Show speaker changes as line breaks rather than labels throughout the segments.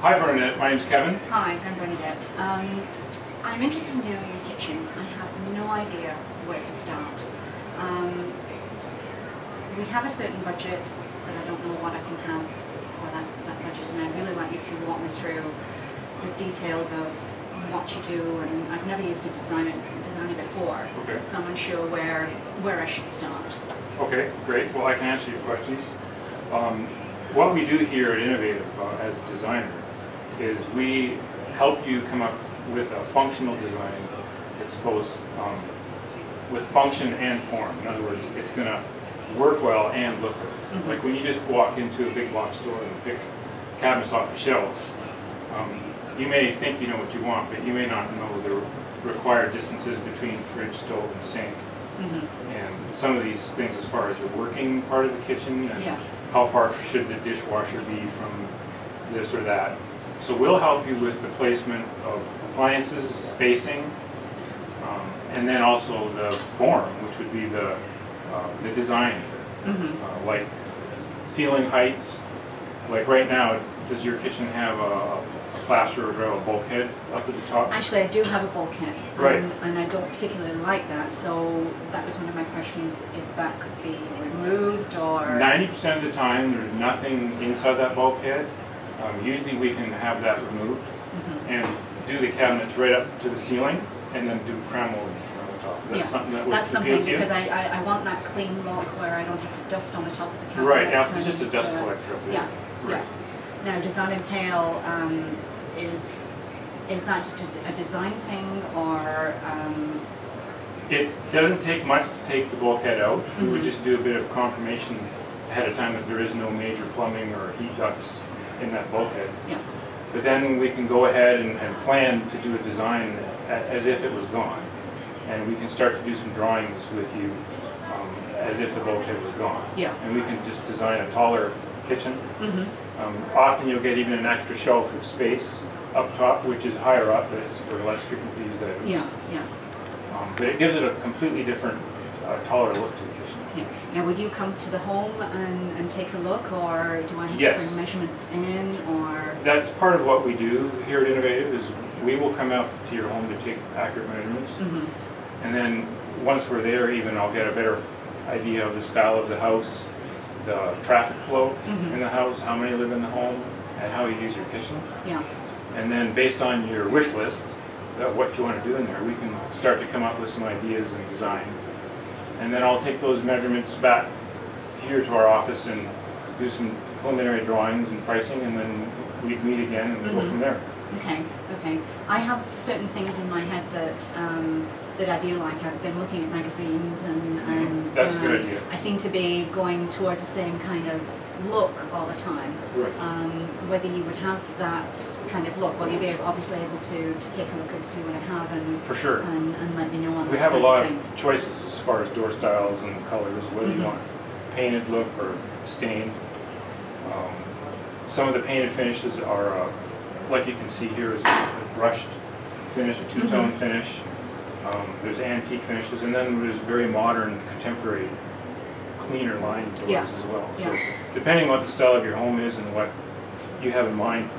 Hi Bernadette, my name's Kevin.
Hi, I'm Bernadette. I'm interested in doing your kitchen. I have no idea where to start. We have a certain budget, but I don't know what I can have for that budget, and I'd really like you to walk me through the details of what you do, and I've never used a designer before,
Okay.
so I'm unsure where I should start.
Okay, great. Well, I can answer your questions. What we do here at Innovative as a designer is we help you come up with a functional design that's both with function and form. In other words, it's going to work well and look good.
Mm-hmm.
Like when you just walk into a big box store and pick cabinets off the shelf, you may think you know what you want, but you may not know the required distances between fridge, stove, and sink.
Mm-hmm.
And some of these things as far as the working part of the kitchen, and
Yeah.
how far should the dishwasher be from this or that. So we'll help you with the placement of appliances, spacing, and then also the form, which would be the design,
Mm-hmm.
like ceiling heights. Like right now, does your kitchen have a plaster or a bulkhead up at the top?
Actually, I do have a bulkhead,
Right.
and I don't particularly like that, so that was one of my questions, if that could be removed or...
90% of the time, there's nothing inside that bulkhead. Usually we can have that removed and do the cabinets right up to the ceiling and then do crown molding on the top. That's something that would
That's
appeal
something,
to you?
because I want that clean look where I don't have to dust on the top of the cabinets.
Right, now it's just a dust
and,
collector up there.
Yeah,
Right.
yeah. Now, does that entail, is that just a design thing, or...
It doesn't take much to take the bulkhead out. We would
Mhm.
just do a bit of confirmation ahead of time that there is no major plumbing or heat ducts in that bulkhead.
Yeah.
But then we can go ahead and plan to do a design as if it was gone. And we can start to do some drawings with you as if the bulkhead was gone.
Yeah.
And we can just design a taller kitchen.
Mm-hmm.
Often you'll get even an extra shelf of space up top, which is higher up, but it's for less frequently used items.
Yeah, yeah.
But it gives it a completely different, taller look to the kitchen.
Okay. Now, will you come to the home and take a look, or do I have
Yes.
to bring measurements in, or...
That's part of what we do here at Innovative, is we will come out to your home to take accurate measurements.
Mm-hmm.
And then once we're there, even I'll get a better idea of the style of the house, the traffic flow in the house, how many live in the home, and how you use your kitchen.
Yeah.
And then based on your wish list, what you want to do in there, we can start to come up with some ideas and design. And then I'll take those measurements back here to our office and do some preliminary drawings and pricing, and then we'd meet again and go from there.
Okay, okay. I have certain things in my head that I do like. I've been looking at magazines, and
That's a good idea.
I seem to be going towards the same kind of look all the time.
Right.
Whether you would have that kind of look, well, you'll be obviously able to take a look and see what I have, and
For sure.
and let me know on
We
that
have a
kind
lot
of thing.
of choices as far as door styles and colors, whether you want painted look or stained. Some of the painted finishes are, like you can see here, is a brushed finish, a two-tone finish. There's antique finishes, and then there's very modern, contemporary, cleaner line doors
Yeah.
as well.
Yeah.
So depending on what the style of your home is and what you have in mind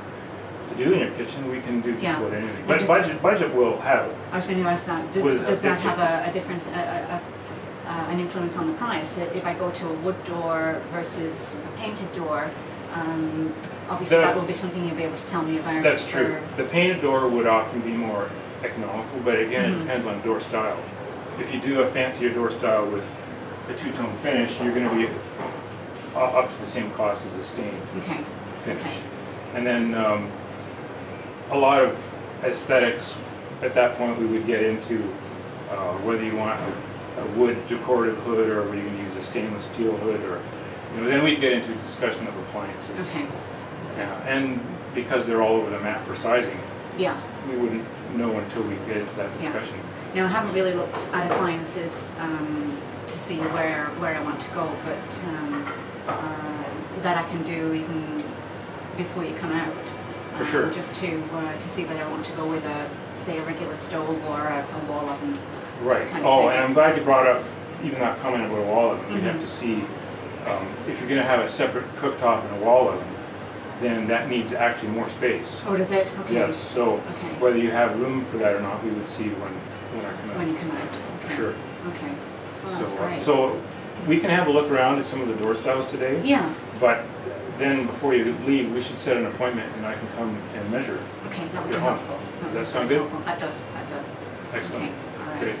to do in your kitchen, we can do just
Yeah.
about anything.
And
But
just-
budget will have it.
I was going to ask that.
With
Does that have
pictures.
a difference, an influence on the price? If I go to a wood door versus a painted door, obviously that will be something you'll be able to tell me about.
That's true. The painted door would often be more economical, but again, it depends on door style. If you do a fancier door style with a two-tone finish, you're going to be up to the same cost as a stained
Okay.
finish.
Okay.
And then a lot of aesthetics, at that point we would get into whether you want a wood decorative hood or whether you can use a stainless steel hood, or then we'd get into a discussion of appliances.
Okay.
Yeah, and because they're all over the map for sizing,
Yeah.
we wouldn't know until we get into that
Yeah.
discussion.
Now, I haven't really looked at appliances to see where I want to go, but that I can do even before you come out.
For sure.
Just to see whether I want to go with say a regular stove or a wall oven.
Right.
kind of
Oh,
thing.
and I'm glad you brought up even that comment about a wall oven. We
Mhm.
have to see if you're going to have a separate cooktop and a wall oven, then that needs actually more space.
Oh, does it? Okay.
Yes, so
Okay.
whether you have room for that or not, we would see when I come out.
When you come out. Okay.
Sure.
Okay. Well, that's great.
So we can have a look around at some of the door styles today.
Yeah.
But then before you leave, we should set an appointment and I can come and measure.
Okay, that would
Your
be
home.
helpful.
Does that
would be
sound
very
good?
helpful. That does. That does.
Excellent.
Okay. All right.
Great.